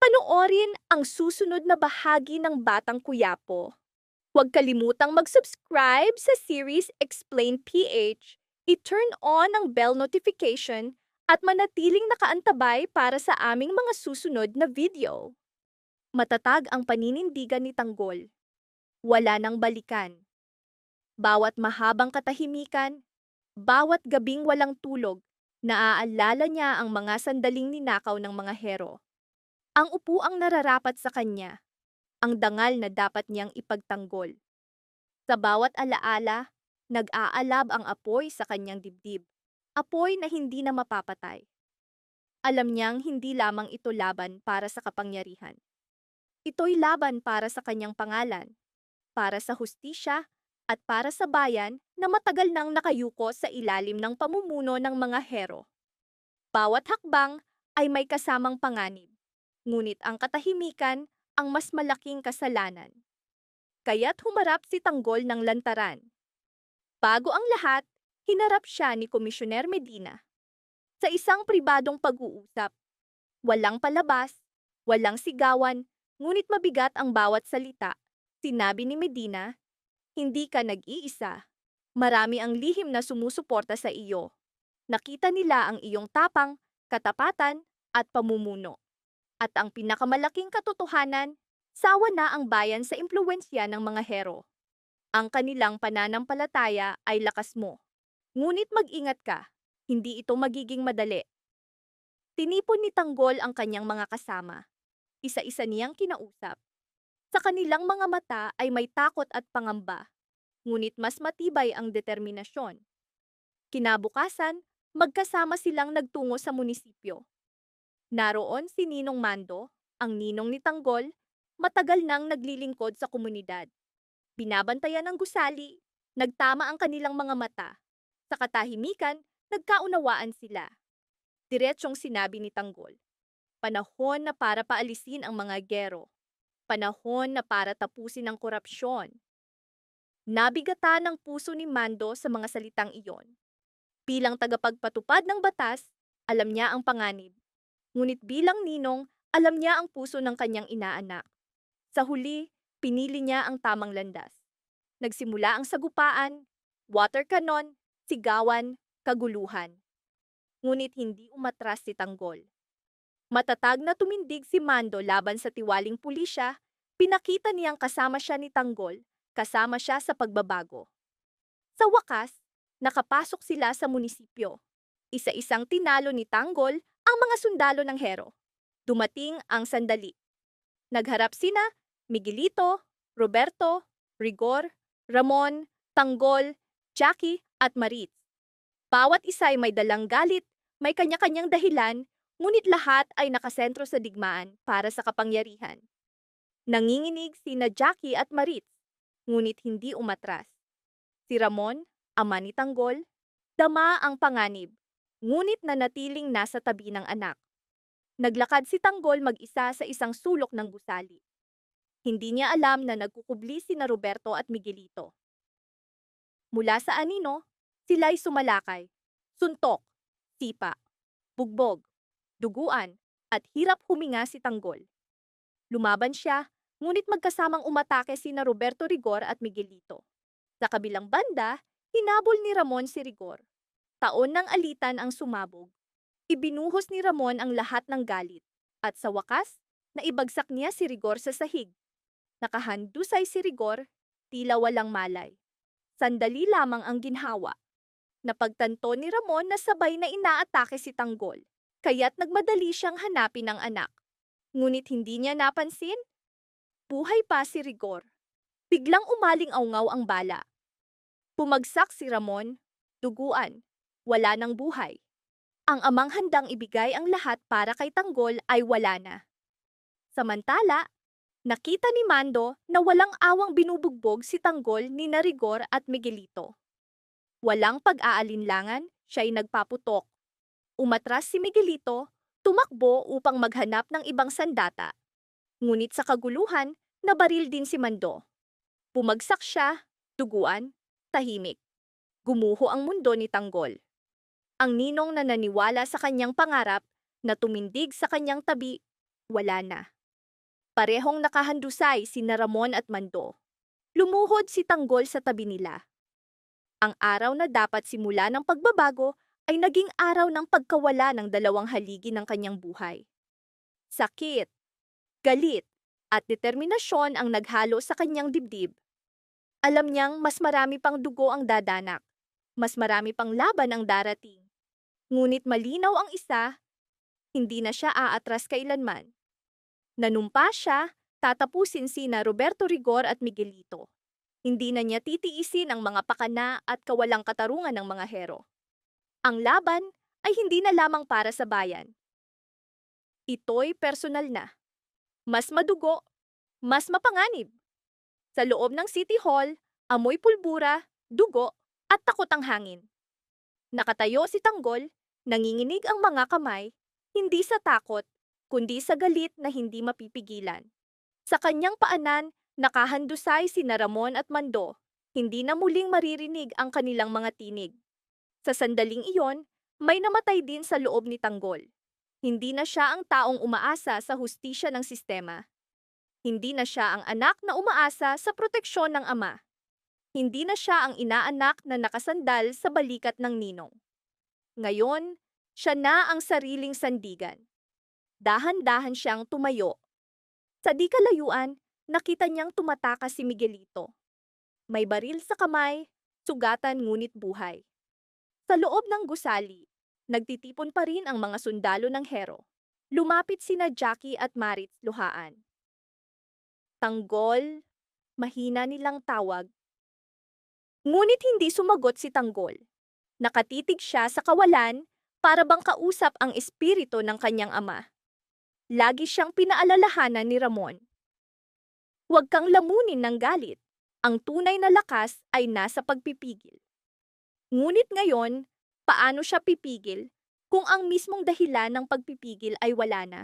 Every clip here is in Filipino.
Panoorin ang susunod na bahagi ng Batang Kuyapo. Huwag kalimutang mag-subscribe sa series Explain PH, i-turn on ang bell notification at manatiling nakaantabay para sa aming mga susunod na video. Matatag ang paninindigan ni Tanggol. Wala nang balikan. Bawat mahabang katahimikan, bawat gabing walang tulog, naaalala niya ang mga sandaling ninakaw ng mga hero. Ang upuang nararapat sa kanya, ang dangal na dapat niyang ipagtanggol. Sa bawat alaala, nag-aalab ang apoy sa kanyang dibdib. Apoy na hindi na mapapatay. Alam niyang hindi lamang ito laban para sa kapangyarihan. Ito'y laban para sa kanyang pangalan, para sa hustisya, at para sa bayan na matagal nang nakayuko sa ilalim ng pamumuno ng mga hero. Bawat hakbang ay may kasamang panganib, ngunit ang katahimikan ang mas malaking kasalanan. Kaya't humarap si Tanggol ng lantaran. Bago ang lahat, hinarap siya ni Komisyoner Medina. Sa isang pribadong pag-uusap, walang palabas, walang sigawan, ngunit mabigat ang bawat salita. Sinabi ni Medina, hindi ka nag-iisa. Marami ang lihim na sumusuporta sa iyo. Nakita nila ang iyong tapang, katapatan, at pamumuno. At ang pinakamalaking katotohanan, sawa na ang bayan sa impluwensya ng mga hero. Ang kanilang pananampalataya ay lakas mo. Ngunit mag-ingat ka, hindi ito magiging madali. Tinipon ni Tanggol ang kanyang mga kasama. Isa-isa niyang kinausap. Sa kanilang mga mata ay may takot at pangamba, ngunit mas matibay ang determinasyon. Kinabukasan, magkasama silang nagtungo sa munisipyo. Naroon si Ninong Mando, ang ninong ni Tanggol, matagal nang naglilingkod sa komunidad. Binabantayan ng gusali, nagtama ang kanilang mga mata. Sa katahimikan, nagkaunawaan sila. Diretsyong sinabi ni Tanggol, panahon na para paalisin ang mga gero. Panahon na para tapusin ang korupsyon. Nabigatan ng puso ni Mando sa mga salitang iyon. Bilang tagapagpatupad ng batas, alam niya ang panganib. Ngunit bilang ninong, alam niya ang puso ng kanyang inaanak. Sa huli, pinili niya ang tamang landas. Nagsimula ang sagupaan, water cannon, sigawan, kaguluhan. Ngunit hindi umatras si Tanggol. Matatag na tumindig si Mando laban sa tiwaling pulisya, pinakita niyang kasama siya ni Tanggol, kasama siya sa pagbabago. Sa wakas, nakapasok sila sa munisipyo. Isa-isang tinalo ni Tanggol ang mga sundalo ng hero. Dumating ang sandali. Nagharap sina Miguelito, Roberto, Rigor, Ramon, Tanggol, Jackie at Maritz. Bawat isa ay may dalang galit, may kanya-kanyang dahilan, ngunit lahat ay nakasentro sa digmaan para sa kapangyarihan. Nanginginig sina Jackie at Maritz, ngunit hindi umatras. Si Ramon, ama ni Tanggol, dama ang panganib, ngunit nanatiling nasa tabi ng anak. Naglakad si Tanggol mag-isa sa isang sulok ng gusali. Hindi niya alam na nagkukubli sina Roberto at Miguelito. Mula sa anino, sila'y sumalakay, suntok, sipa, bugbog, duguan, at hirap huminga si Tanggol. Lumaban siya, ngunit magkasamang umatake sina Roberto Rigor at Miguelito. Sa kabilang banda, hinabol ni Ramon si Rigor. Taon ng alitan ang sumabog. Ibinuhos ni Ramon ang lahat ng galit, at sa wakas, naibagsak niya si Rigor sa sahig. Nakahandusay si Rigor, tila walang malay. Sandali lamang ang ginhawa. Napagtanto ni Ramon na sabay na inaatake si Tanggol, kaya't nagmadali siyang hanapin ang anak. Ngunit hindi niya napansin. Buhay pa si Rigor. Biglang umaling-awngaw ang bala. Bumagsak si Ramon, duguan, wala ng buhay. Ang amang handang ibigay ang lahat para kay Tanggol ay wala na. Samantala, nakita ni Mando na walang awang binubugbog si Tanggol ni Rigor at Miguelito. Walang pag-aalinlangan, siya'y nagpaputok. Umatras si Miguelito, tumakbo upang maghanap ng ibang sandata. Ngunit sa kaguluhan, nabaril din si Mando. Bumagsak siya, duguan, tahimik. Gumuho ang mundo ni Tanggol. Ang ninong na naniwala sa kanyang pangarap na tumindig sa kanyang tabi, wala na. Parehong nakahandusay sina Ramon at Mando. Lumuhod si Tanggol sa tabi nila. Ang araw na dapat simula ng pagbabago ay naging araw ng pagkawala ng dalawang haligi ng kanyang buhay. Sakit, galit, at determinasyon ang naghalo sa kanyang dibdib. Alam niyang mas marami pang dugo ang dadanak, mas marami pang laban ang darating. Ngunit malinaw ang isa, hindi na siya aatras kailanman. Nanumpa siya, tatapusin sina Roberto Rigor at Miguelito. Hindi na niya titiisin ang mga pakana at kawalang katarungan ng mga hero. Ang laban ay hindi na lamang para sa bayan. Ito'y personal na. Mas madugo, mas mapanganib. Sa loob ng City Hall, amoy pulbura, dugo, at takot ang hangin. Nakatayo si Tanggol, nanginginig ang mga kamay, hindi sa takot, kundi sa galit na hindi mapipigilan. Sa kanyang paanan, nakahandusay sina Ramon at Mando, hindi na muling maririnig ang kanilang mga tinig. Sa sandaling iyon, may namatay din sa loob ni Tanggol. Hindi na siya ang taong umaasa sa hustisya ng sistema. Hindi na siya ang anak na umaasa sa proteksyon ng ama. Hindi na siya ang inaanak na nakasandal sa balikat ng ninong. Ngayon, siya na ang sariling sandigan. Dahan-dahan siyang tumayo. Sa di kalayuan, nakita niyang tumatakas si Miguelito. May baril sa kamay, sugatan ngunit buhay. Sa loob ng gusali, nagtitipon pa rin ang mga sundalo ng hero. Lumapit sina Jackie at Maritz luhaan. Tanggol, mahina nilang tawag. Ngunit hindi sumagot si Tanggol. Nakatitig siya sa kawalan para bang kausap ang espiritu ng kanyang ama. Lagi siyang pinaalalahanan ni Ramon. Huwag kang lamunin ng galit. Ang tunay na lakas ay nasa pagpipigil. Ngunit ngayon, paano siya pipigil kung ang mismong dahilan ng pagpipigil ay wala na?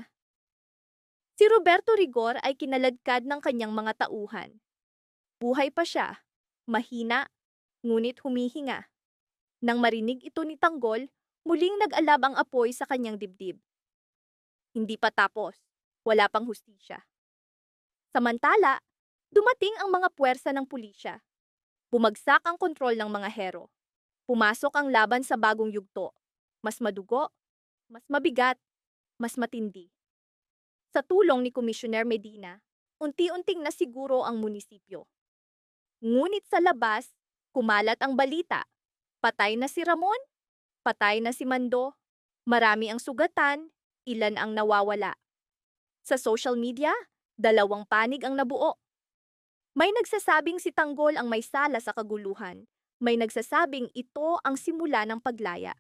Si Roberto Rigor ay kinaladkad ng kanyang mga tauhan. Buhay pa siya, mahina, ngunit humihinga. Nang marinig ito ni Tanggol, muling nag-alab ang apoy sa kanyang dibdib. Hindi pa tapos, wala pang hustisya. Samantala, dumating ang mga puwersa ng pulisya. Bumagsak ang kontrol ng mga hero. Pumasok ang laban sa bagong yugto. Mas madugo, mas mabigat, mas matindi. Sa tulong ni Commissioner Medina, unti-unting nasiguro ang munisipyo. Ngunit sa labas, kumalat ang balita. Patay na si Ramon, patay na si Mando, marami ang sugatan, ilan ang nawawala. Sa social media, 2 panig ang nabuo. May nagsasabing si Tanggol ang may sala sa kaguluhan. May nagsasabing ito ang simula ng paglaya.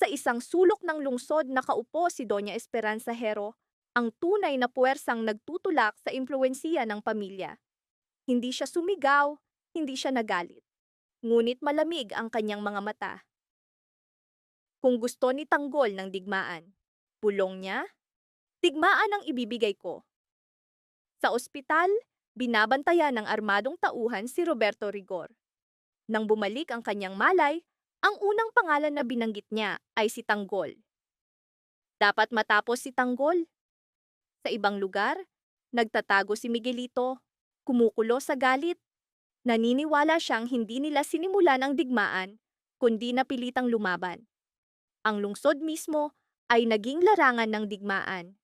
Sa isang sulok ng lungsod nakaupo si Doña Esperanza Hero, ang tunay na puwersang nagtutulak sa impluwensiya ng pamilya. Hindi siya sumigaw, hindi siya nagalit. Ngunit malamig ang kanyang mga mata. Kung gusto ni Tanggol ng digmaan, pulong niya, digmaan ang ibibigay ko. Sa ospital, binabantayan ng armadong tauhan si Roberto Rigor. Nang bumalik ang kanyang malay, ang unang pangalan na binanggit niya ay si Tanggol. Dapat matapos si Tanggol. Sa ibang lugar, nagtatago si Miguelito, kumukulo sa galit. Naniniwala siyang hindi nila sinimulan ang digmaan, kundi napilitang lumaban. Ang lungsod mismo ay naging larangan ng digmaan.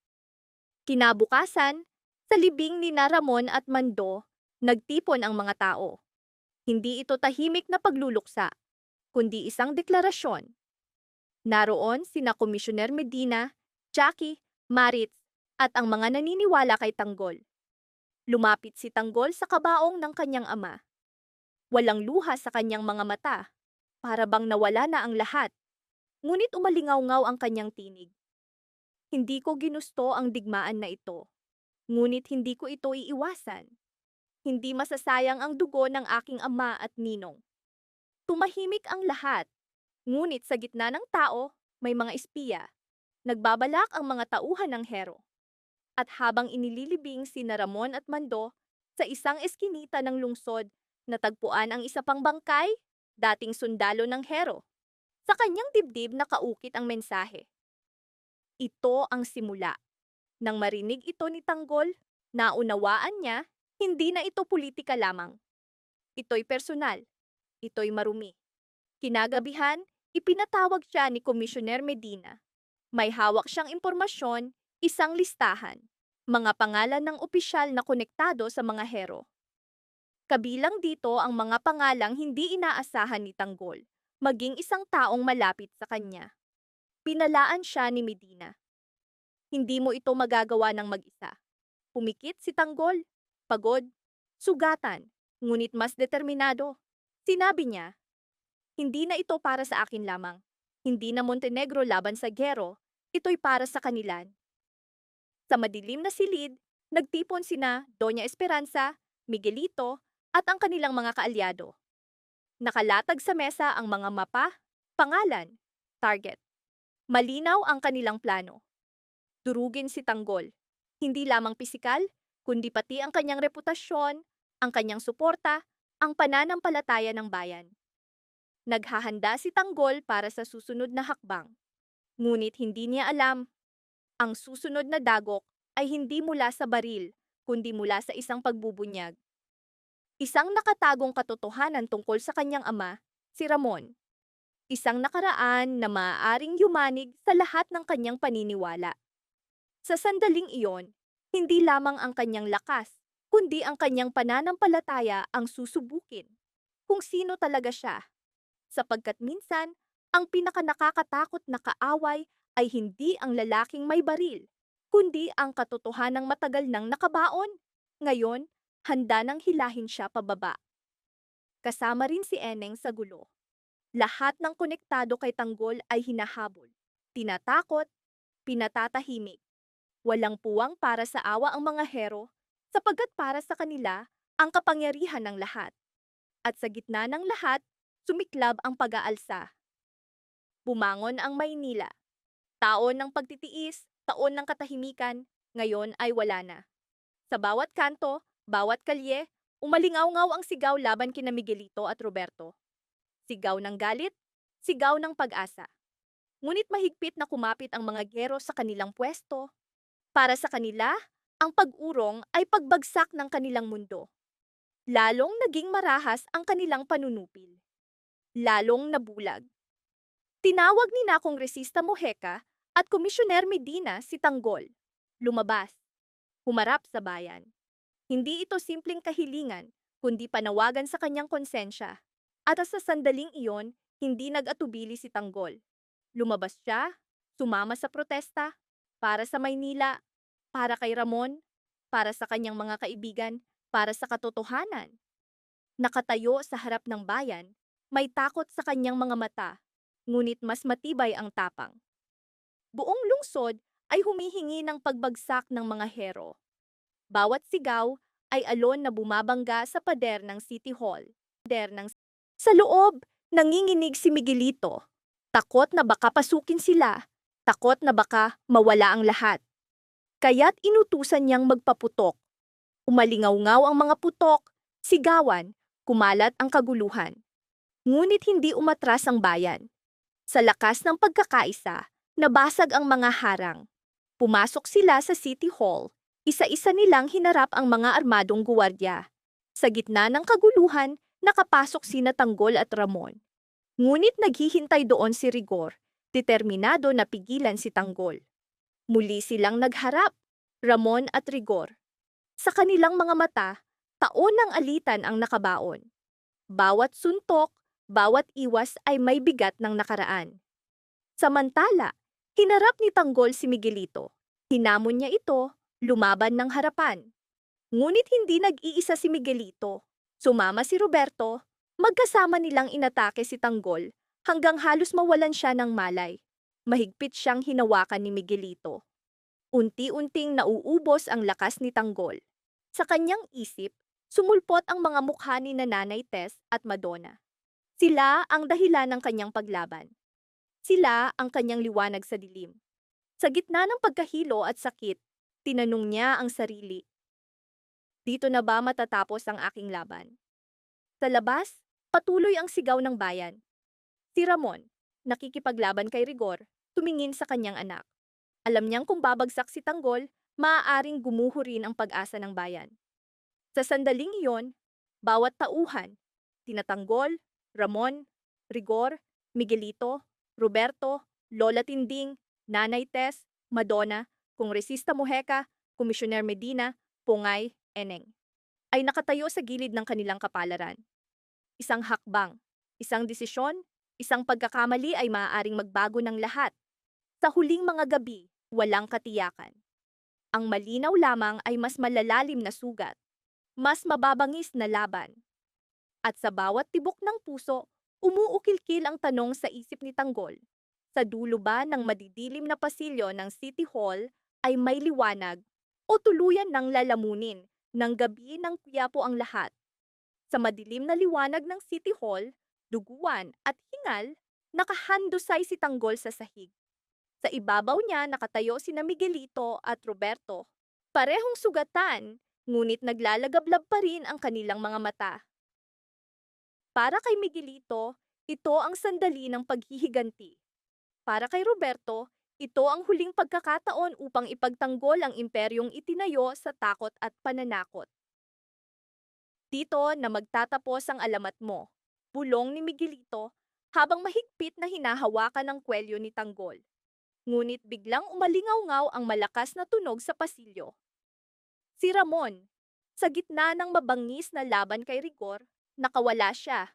Kinabukasan, sa libing ni Ramon at Mando, nagtipon ang mga tao. Hindi ito tahimik na pagluluksa, kundi isang deklarasyon. Naroon sina Komisyoner Medina, Jackie, Maritz, at ang mga naniniwala kay Tanggol. Lumapit si Tanggol sa kabaong ng kanyang ama. Walang luha sa kanyang mga mata, para bang nawala na ang lahat. Ngunit umalingaw-ngaw ang kanyang tinig. Hindi ko ginusto ang digmaan na ito. Ngunit hindi ko ito iiwasan. Hindi masasayang ang dugo ng aking ama at ninong. Tumahimik ang lahat. Ngunit sa gitna ng tao, may mga espiya. Nagbabalak ang mga tauhan ng hero. At habang inililibing sina Ramon at Mando, sa isang eskinita ng lungsod, natagpuan ang isa pang bangkay, dating sundalo ng hero. Sa kanyang dibdib nakaukit ang mensahe. Ito ang simula. Nang marinig ito ni Tanggol, Naunawaan niya, hindi na ito politika lamang. Ito'y personal. Ito'y marumi. Kinagabihan, ipinatawag siya ni Komisyoner Medina. May hawak siyang impormasyon, isang listahan, mga pangalan ng opisyal na konektado sa mga hero. Kabilang dito ang mga pangalang hindi inaasahan ni Tanggol, maging isang taong malapit sa kanya. Pinalaan siya ni Medina. Hindi mo ito magagawa ng mag-isa. Pumikit si Tanggol, pagod, sugatan, ngunit mas determinado. Sinabi niya, hindi na ito para sa akin lamang. Hindi na Montenegro laban sa Gero, ito'y para sa kanilan. Sa madilim na silid, nagtipon sina Doña Esperanza, Miguelito, at ang kanilang mga kaalyado. Nakalatag sa mesa ang mga mapa, pangalan, target. Malinaw ang kanilang plano. Durugin si Tanggol. Hindi lamang pisikal, kundi pati ang kanyang reputasyon, ang kanyang suporta, ang pananampalataya ng bayan. Naghahanda si Tanggol para sa susunod na hakbang. Ngunit hindi niya alam, ang susunod na dagok ay hindi mula sa baril, kundi mula sa isang pagbubunyag. Isang nakatagong katotohanan tungkol sa kanyang ama, si Ramon. Isang nakaraan na maaaring yumanig sa lahat ng kanyang paniniwala. Sa sandaling iyon, hindi lamang ang kanyang lakas, kundi ang kanyang pananampalataya ang susubukin. Kung sino talaga siya. Sapagkat minsan, ang pinakanakakatakot na kaaway ay hindi ang lalaking may baril, kundi ang katotohanang matagal nang nakabaon. Ngayon, handa nang hilahin siya pababa. Kasama rin si Eneng sa gulo. Lahat ng konektado kay Tanggol ay hinahabol, tinatakot, pinatatahimik. Walang puwang para sa awa ang mga hero, sapagkat para sa kanila ang kapangyarihan ng lahat. At sa gitna ng lahat, sumiklab ang pag-aalsa. Bumangon ang Maynila. Taon ng pagtitiis, taon ng katahimikan, ngayon ay wala na. Sa bawat kanto, bawat kalye, umalingaw-ngaw ang sigaw laban kina Miguelito at Roberto. Sigaw ng galit, sigaw ng pag-asa. Ngunit mahigpit na kumapit ang mga gero sa kanilang pwesto. Para sa kanila, ang pag-urong ay pagbagsak ng kanilang mundo. Lalong naging marahas ang kanilang panunupil. Lalong nabulag. Tinawag ni na Kongresista Mojeca at Komisyoner Medina si Tanggol. Lumabas. Humarap sa bayan. Hindi ito simpleng kahilingan, kundi panawagan sa kanyang konsensya. At sa sandaling iyon, hindi nag-atubili si Tanggol. Lumabas siya, sumama sa protesta, para sa Maynila, para kay Ramon, para sa kanyang mga kaibigan, para sa katotohanan. Nakatayo sa harap ng bayan, may takot sa kanyang mga mata, ngunit mas matibay ang tapang. Buong lungsod ay humihingi ng pagbagsak ng mga hero. Bawat sigaw ay alon na bumabangga sa pader ng City Hall. Sa loob, nanginginig si Miguelito. Takot na baka pasukin sila. Takot na baka mawala ang lahat. Kaya't inutusan niyang magpaputok. Umalingaw-ngaw ang mga putok, sigawan, kumalat ang kaguluhan. Ngunit hindi umatras ang bayan. Sa lakas ng pagkakaisa, nabasag ang mga harang. Pumasok sila sa City Hall. Isa-isa nilang hinarap ang mga armadong guwardiya. Sa gitna ng kaguluhan, nakapasok sina Tanggol at Ramon. Ngunit naghihintay doon si Rigor, determinado na pigilan si Tanggol. Muli silang nagharap, Ramon at Rigor. Sa kanilang mga mata, taon ng alitan ang nakabaon. Bawat suntok, bawat iwas ay may bigat ng nakaraan. Samantala, hinarap ni Tanggol si Miguelito. Hinamon niya ito, lumaban ng harapan. Ngunit hindi nag-iisa si Miguelito. Sumama si Roberto, magkasama nilang inatake si Tanggol hanggang halos mawalan siya ng malay. Mahigpit siyang hinawakan ni Miguelito. Unti-unting nauubos ang lakas ni Tanggol. Sa kanyang isip, sumulpot ang mga mukha ni Nanay Tess at Madonna. Sila ang dahilan ng kanyang paglaban. Sila ang kanyang liwanag sa dilim. Sa gitna ng pagkahilo at sakit, tinanong niya ang sarili, dito na ba matatapos ang aking laban? Sa labas, patuloy ang sigaw ng bayan. Si Ramon, nakikipaglaban kay Rigor, tumingin sa kanyang anak. Alam niyang kung babagsak si Tanggol, maaaring gumuho rin ang pag-asa ng bayan. Sa sandaling iyon, bawat tauhan, Tinatanggol, Ramon, Rigor, Miguelito, Roberto, Lola Tinding, Nanay Tess, Madonna, Kongresista Mojeca, Komisyoner Medina, Pungay, Eneng, ay nakatayo sa gilid ng kanilang kapalaran. Isang hakbang, isang desisyon, isang pagkakamali ay maaaring magbago ng lahat. Sa huling mga gabi, walang katiyakan. Ang malinaw lamang ay mas malalalim na sugat, mas mababangis na laban. At sa bawat tibok ng puso, umuukilkil ang tanong sa isip ni Tanggol. Sa dulo ba ng madidilim na pasilyo ng City Hall ay may liwanag o tuluyan ng lalamunin ng gabi ng Quiapo ang lahat? Sa madilim na liwanag ng City Hall, duguan at hingal, nakahandusay si Tanggol sa sahig. Sa ibabaw niya nakatayo sina Miguelito at Roberto. Parehong sugatan, ngunit naglalagablab pa rin ang kanilang mga mata. Para kay Miguelito, ito ang sandali ng paghihiganti. Para kay Roberto, ito ang huling pagkakataon upang ipagtanggol ang imperyong itinayo sa takot at pananakot. Dito na magtatapos ang alamat mo, bulong ni Miguelito habang mahigpit na hinahawakan ang kwelyo ni Tanggol. Ngunit biglang umalingaw-ngaw ang malakas na tunog sa pasilyo. Si Ramon, sa gitna ng mabangis na laban kay Rigor, nakawala siya.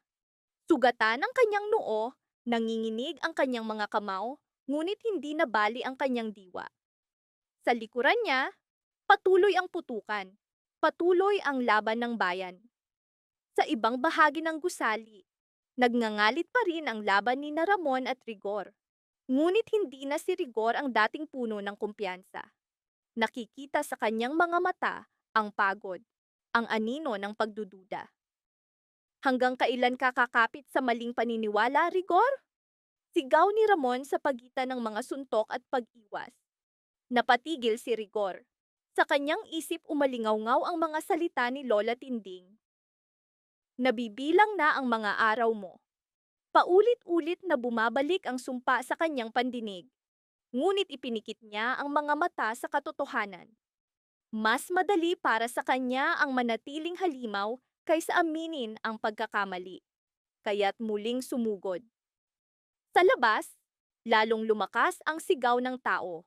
Sugatan ang kanyang noo, nanginginig ang kanyang mga kamao, ngunit hindi nabali ang kanyang diwa. Sa likuran niya, patuloy ang putukan, patuloy ang laban ng bayan. Sa ibang bahagi ng gusali, nagngangalit pa rin ang laban ni Ramon at Rigor. Ngunit hindi na si Rigor ang dating puno ng kumpiyansa. Nakikita sa kanyang mga mata ang pagod, ang anino ng pagdududa. Hanggang kailan ka kakapit sa maling paniniwala, Rigor? Sigaw ni Ramon sa pagitan ng mga suntok at pag-iwas. Napatigil si Rigor. Sa kanyang isip umalingaw-ngaw ang mga salita ni Lola Tinding. Nabibilang na ang mga araw mo. Paulit-ulit na bumabalik ang sumpa sa kanyang pandinig. Ngunit ipinikit niya ang mga mata sa katotohanan. Mas madali para sa kanya ang manatiling halimaw kaysa aminin ang pagkakamali. Kaya't muling sumugod. Sa labas, lalong lumakas ang sigaw ng tao.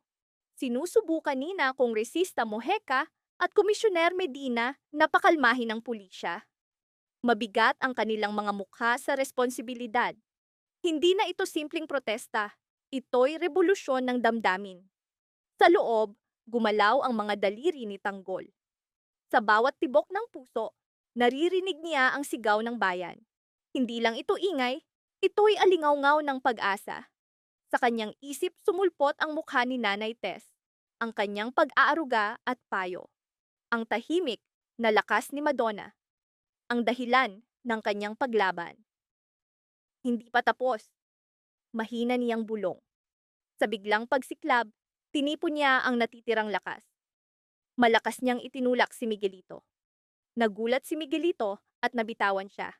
Sinusubukan ni na Kongresista Mojeca at Komisyoner Medina na pakalmahin ng pulisya. Mabigat ang kanilang mga mukha sa responsibilidad. Hindi na ito simpleng protesta, ito'y revolusyon ng damdamin. Sa loob, gumalaw ang mga daliri ni Tanggol. Sa bawat tibok ng puso, naririnig niya ang sigaw ng bayan. Hindi lang ito ingay, ito'y alingaw-ngaw ng pag-asa. Sa kanyang isip sumulpot ang mukha ni Nanay Tess, ang kanyang pag-aaruga at payo. Ang tahimik na lakas ni Madonna, ang dahilan ng kanyang paglaban. Hindi pa tapos. Mahina niyang bulong. Sa biglang pagsiklab, tinipon niya ang natitirang lakas. Malakas niyang itinulak si Miguelito. Nagulat si Miguelito at nabitawan siya.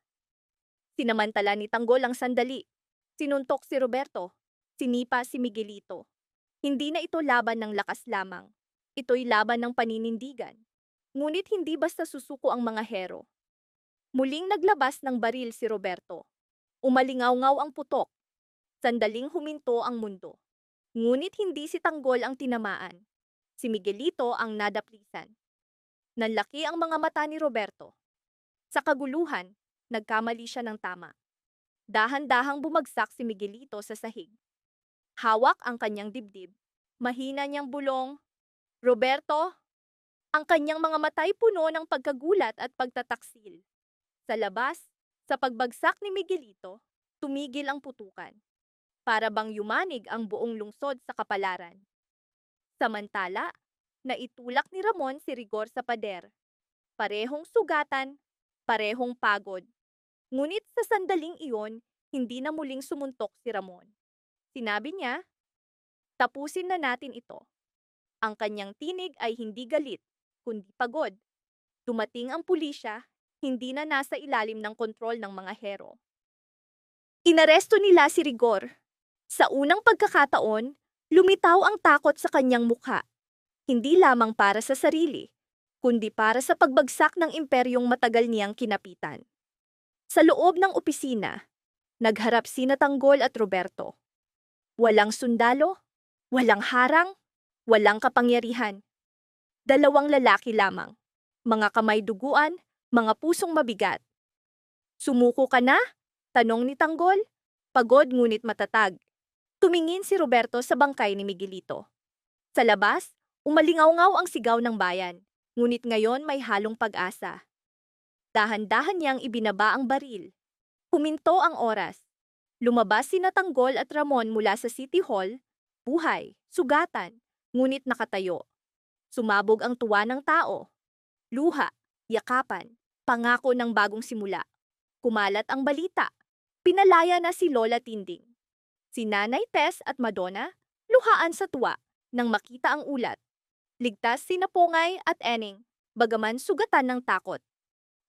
Sinamantala ni Tanggol ang sandali. Sinuntok si Roberto. Sinipa si Miguelito. Hindi na ito laban ng lakas lamang. Ito'y laban ng paninindigan. Ngunit hindi basta susuko ang mga hero. Muling naglabas ng baril si Roberto. Umalingaw-ngaw ang putok. Sandaling huminto ang mundo. Ngunit hindi si Tanggol ang tinamaan. Si Miguelito ang nadaplisan. Nanlaki ang mga mata ni Roberto. Sa kaguluhan, nagkamali siya ng tama. Dahan-dahang bumagsak si Miguelito sa sahig. Hawak ang kanyang dibdib. Mahina niyang bulong, "Roberto!" Ang kanyang mga mata'y puno ng pagkagulat at pagtataksil. Sa labas, sa pagbagsak ni Miguelito, tumigil ang putukan. Para bang yumanig ang buong lungsod sa kapalaran. Samantala, naitulak ni Ramon si Rigor sa pader. Parehong sugatan, parehong pagod. Ngunit sa sandaling iyon, hindi na muling sumuntok si Ramon. Sinabi niya, "Tapusin na natin ito." Ang kanyang tinig ay hindi galit, kundi pagod. Dumating ang pulisya, hindi na nasa ilalim ng kontrol ng mga hero. Inaresto nila si Rigor. Sa unang pagkakataon, lumitaw ang takot sa kanyang mukha. hindi lamang para sa sarili, kundi para sa pagbagsak ng imperyong matagal niyang kinapitan. Sa loob ng opisina, nagharap sina Tanggol at Roberto. Walang sundalo, walang harang, walang kapangyarihan. Dalawang lalaki lamang, mga kamay duguan, mga pusong mabigat. Sumuko ka na? Tanong ni Tanggol, pagod ngunit matatag. Tumingin si Roberto sa bangkay ni Miguelito. Sa labas, umalingaw-ngaw ang sigaw ng bayan, ngunit ngayon may halong pag-asa. Dahan-dahan niyang ibinaba ang baril. Huminto ang oras. Lumabas sina Tanggol at Ramon mula sa City Hall, buhay, sugatan, ngunit nakatayo. Sumabog ang tuwa ng tao. Luha, yakapan, pangako ng bagong simula. Kumalat ang balita. Pinalaya na si Lola Tinding. Si Nanay Tess at Madonna, luhaan sa tuwa nang makita ang ulat. Ligtas sina Pongay at Eneng, bagaman sugatan ng takot.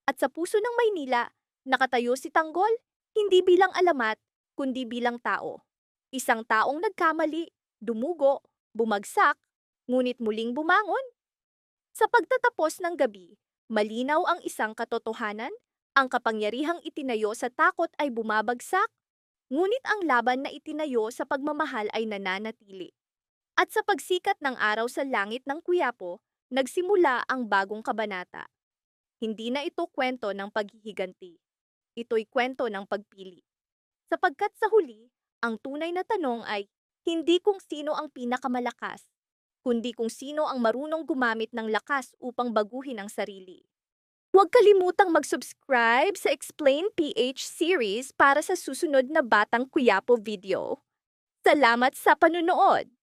At sa puso ng Maynila, nakatayo si Tanggol, hindi bilang alamat, kundi bilang tao. Isang taong nagkamali, dumugo, bumagsak, ngunit muling bumangon. Sa pagtatapos ng gabi, malinaw ang isang katotohanan, ang kapangyarihang itinayo sa takot ay bumabagsak, ngunit ang laban na itinayo sa pagmamahal ay nananatili. At sa pagsikat ng araw sa langit ng Quiapo, nagsimula ang bagong kabanata. Hindi na ito kwento ng paghihiganti. Ito'y kwento ng pagpili. Sapagkat sa huli, ang tunay na tanong ay hindi kung sino ang pinakamalakas, kundi kung sino ang marunong gumamit ng lakas upang baguhin ang sarili. Huwag kalimutang mag-subscribe sa Explain PH series para sa susunod na Batang Quiapo video. Salamat sa panunood!